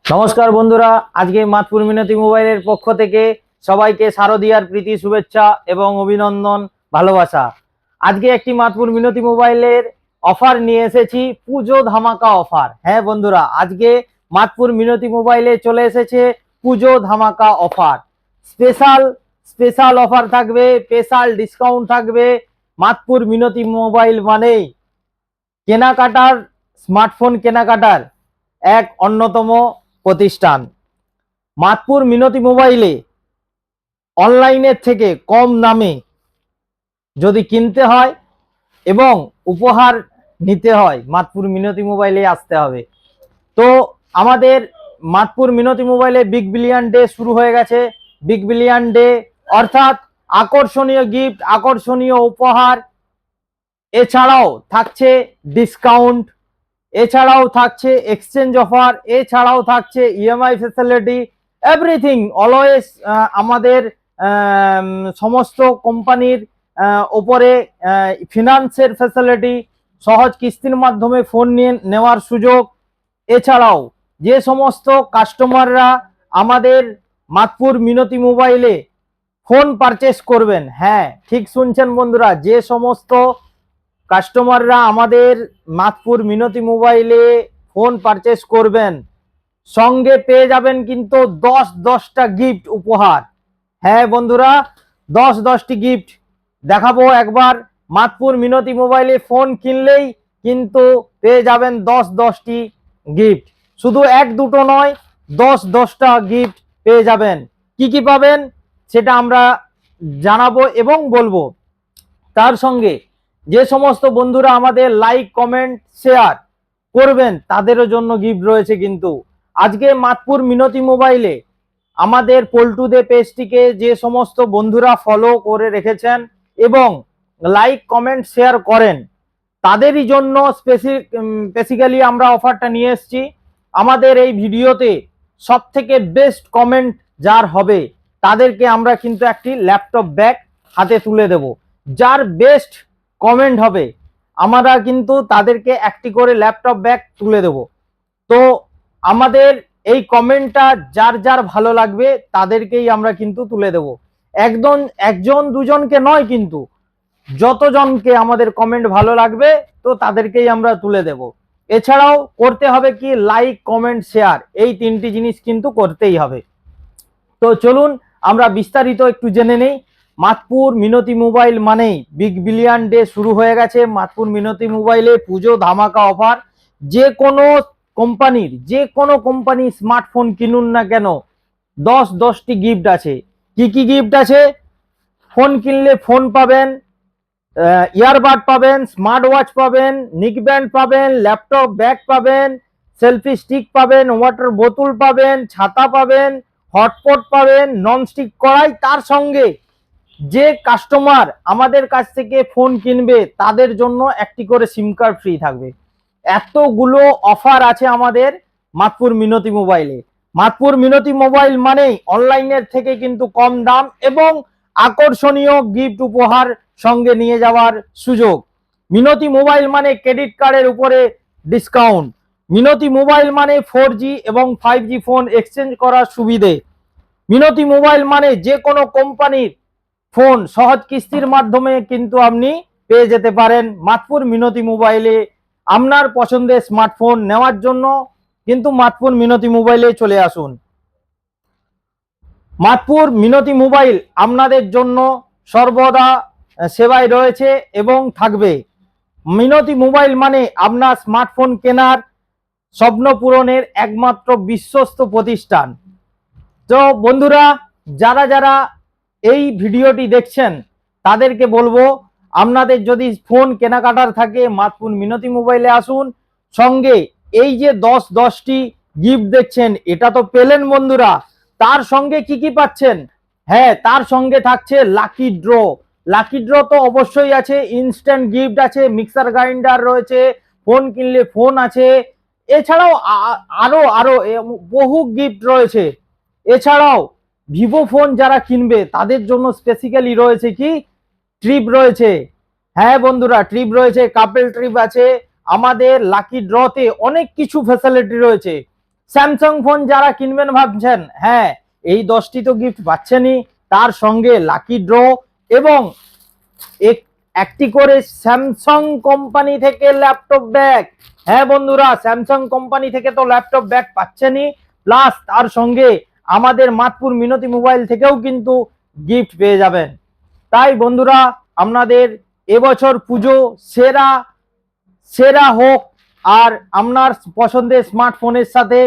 নমস্কার বন্ধুরা, আজকে মাতপুর মিনতি মোবাইলের পক্ষ থেকে সবাইকে শারদীয়ার প্রীতি শুভেচ্ছা এবং অভিনন্দন, ভালোবাসা। আজকে একটি মাতপুর মিনতি মোবাইলের অফার নিয়ে এসেছি, পুজো ধামাকা অফার। হ্যাঁ বন্ধুরা, আজকে মাতপুর মিনতি মোবাইলে চলে এসেছে পুজো ধামাকা অফার। স্পেশাল স্পেশাল অফার থাকবে, স্পেশাল ডিসকাউন্ট থাকবে। মাতপুর মিনতি মোবাইল মানেই কেনাকাটার, স্মার্টফোন কেনাকাটার এক অন্যতম প্রতিষ্ঠান। মাতপুর মিনতি মোবাইলে অনলাইনের থেকে কম দামে যদি কিনতে হয় এবং উপহার নিতে হয়, মাতপুর মিনতি মোবাইলে আসতে হবে। তো আমাদের মাতপুর মিনতি মোবাইলে বিগ বিলিয়ন ডে শুরু হয়ে গেছে। বিগ বিলিয়ন ডে অর্থাৎ আকর্ষণীয় গিফট, আকর্ষণীয় উপহার, এছাড়াও থাকছে ডিসকাউন্ট, এছাড়াও থাকছে এক্সচেঞ্জ অফার, এছাড়াও থাকছে ইএমআই ফ্যাসিলিটি, এভরিথিং অলওয়েজ। আমাদের সমস্ত কোম্পানির ওপরে ফিনান্সের ফ্যাসিলিটি, সহজ কিস্তির মাধ্যমে ফোন নিয়ে নেওয়ার সুযোগ। এছাড়াও যে সমস্ত কাস্টমাররা আমাদের মাতপুর মিনতি মোবাইলে ফোন পারচেস করবেন, হ্যাঁ ঠিক শুনছেন বন্ধুরা, যে সমস্ত কাস্টমাররা আমাদের মাতপুর মিনতি মোবাইলে ফোন পারচেস করবেন, সঙ্গে পেয়ে যাবেন কিন্তু 10টা গিফট উপহার। হ্যাঁ বন্ধুরা, 10টি গিফট দেখাবো একবার। মাতপুর মিনতি মোবাইলে ফোন কিনলেই কিন্তু পেয়ে যাবেন 10টি গিফট। শুধু এক দুটো নয়, 10টা গিফট পেয়ে যাবেন। কি কি পাবেন সেটা আমরা জানাবো এবং বলবো। তার সঙ্গে যে সমস্ত বন্ধুরা আমাদের লাইক কমেন্ট শেয়ার করবেন তাদেরও জন্য গিফট রয়েছে। কিন্তু আজকে মাতপুর মিনতি মোবাইলে আমাদের পল্টুদে পেজটিকে যে সমস্ত বন্ধুরা ফলো করে রেখেছেন এবং লাইক কমেন্ট শেয়ার করেন, তাদেরই জন্য স্পেসিক্যালি আমরা অফারটা নিয়ে এসেছি। আমাদের এই ভিডিওতে সব থেকে বেস্ট কমেন্ট যার হবে তাদেরকে আমরা কিন্তু একটি ল্যাপটপ ব্যাগ হাতে তুলে দেব। যার বেস্ট কমেন্ট হবে আমরা কিন্তু তাদেরকে একটি করে ল্যাপটপ ব্যাগ তুলে দেব। তো আমাদের এই কমেন্টটা যার যার ভালো লাগবে তাদেরকেই আমরা কিন্তু তুলে দেব। একজন দুজনকে নয়, কিন্তু যতজনকে আমাদের কমেন্ট ভালো লাগবে তো তাদেরকেই আমরা তুলে দেব। এছাড়াও করতে হবে কি, লাইক কমেন্ট শেয়ার, এই তিনটি জিনিস কিন্তু করতেই হবে। তো চলুন আমরা বিস্তারিত একটু জেনে নেই। মাতপুর মিনতি মোবাইল মানেই বিগ বিলিয়ন ডে শুরু হয়ে গেছে। মাতপুর মিনতি মোবাইলে পুজো ধামাকা অফার। যে কোনো কোম্পানির স্মার্টফোন কিনুন না কেন, 10টি গিফট আছে। কি কি গিফট আছে? ফোন কিনলে ফোন পাবেন, ইয়ারবাড পাবেন, স্মার্ট ওয়াচ পাবেন, নিক ব্যান্ড পাবেন, ল্যাপটপ ব্যাগ পাবেন, সেলফি স্টিক পাবেন, ওয়াটার বোতল পাবেন, ছাতা পাবেন, হটপট পাবেন, ননস্টিক কড়াই। তার সঙ্গে যে কাস্টমার আমাদের কাছ থেকে ফোন কিনবে তাদের জন্য একটি করে সিম কার্ড ফ্রি থাকবে। এতগুলো অফার আছে আমাদের মাতপুর মিনতি মোবাইলে। মাতপুর মিনতি মোবাইল মানেই অনলাইনের থেকে কিন্তু কম দাম এবং আকর্ষণীয় গিফট উপহার সঙ্গে নিয়ে যাওয়ার সুযোগ। মিনতি মোবাইল মানে ক্রেডিট কার্ডের উপরে ডিসকাউন্ট। মিনতি মোবাইল মানে 4G এবং 5G ফোন এক্সচেঞ্জ করার সুবিধে। মিনতি মোবাইল মানে যে কোনো কোম্পানির ফোন সহজ কিস্তির মাধ্যমে কিন্তু আপনি পেয়ে যেতে পারেন মাতপুর মিনতি মোবাইলে। আপনার পছন্দের স্মার্টফোন নেওয়ার জন্য কিন্তু মাতপুর মিনতি মোবাইলে চলে আসুন। মাতপুর মিনতি মোবাইল আপনাদের জন্য সর্বদা সেবায় রয়েছে এবং থাকবে। মিনতি মোবাইল মানে আপনার স্মার্টফোন কেনার স্বপ্ন পূরণের একমাত্র বিশ্বস্ত প্রতিষ্ঠান। তো বন্ধুরা, যারা যারা এই ভিডিওটি দেখছেন তাদেরকে বলবো, আপনাদের যদি ফোন কেনাকাটার থাকে মাতপুর মিনতি মোবাইলে আসুন। সঙ্গে এই যে 10টি গিফট দেখছেন এটা তো পেলেন বন্ধুরা, তার সঙ্গে কি কি পাচ্ছেন? হ্যাঁ, তার সঙ্গে থাকছে লাকি ড্র। লাকি ড্র তো অবশ্যই আছে, ইনস্ট্যান্ট গিফট আছে, মিক্সার গ্রাইন্ডার রয়েছে, ফোন কিনলে ফোন আছে, এছাড়াও আরো আরো বহু গিফট রয়েছে। এছাড়াও ভিভো ফোন যারা কিনবে তাদের জন্য স্পেসিক্যালি রয়েছে কি, ট্রিপ রয়েছে। হ্যাঁ বন্ধুরা, ট্রিপ রয়েছে, কাপল ট্রিপ আছে। আমাদের লাকি ড্রতে অনেক কিছু ফ্যাসিলিটি রয়েছে। স্যামসাং ফোন যারা কিনবেন ভাবছেন, হ্যাঁ এই 10টি তো গিফট পাচ্ছেনই, তার সঙ্গে লাকি ড্র এবং একটি করে স্যামসাং কোম্পানি থেকে ল্যাপটপ ব্যাগ। হ্যাঁ বন্ধুরা, স্যামসাং কোম্পানি থেকে তো ল্যাপটপ ব্যাগ পাচ্ছেনই, প্লাস তার সঙ্গে আমাদের মাতপুর মিনতি মোবাইল থেকেও কিন্তু গিফট পেয়ে যাবেন। তাই বন্ধুরা, আপনাদের এবছর পুজো সেরা সেরা হোক আর আপনার পছন্দের স্মার্টফোনের সাথে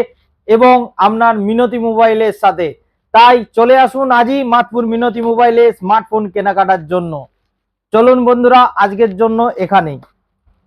এবং আপনার মিনতি মোবাইলের সাথে। তাই চলে আসুন আজই মাতপুর মিনতি মোবাইলে স্মার্টফোন কেনাকাটার জন্য। চলুন বন্ধুরা, আজকের জন্য এখানেই।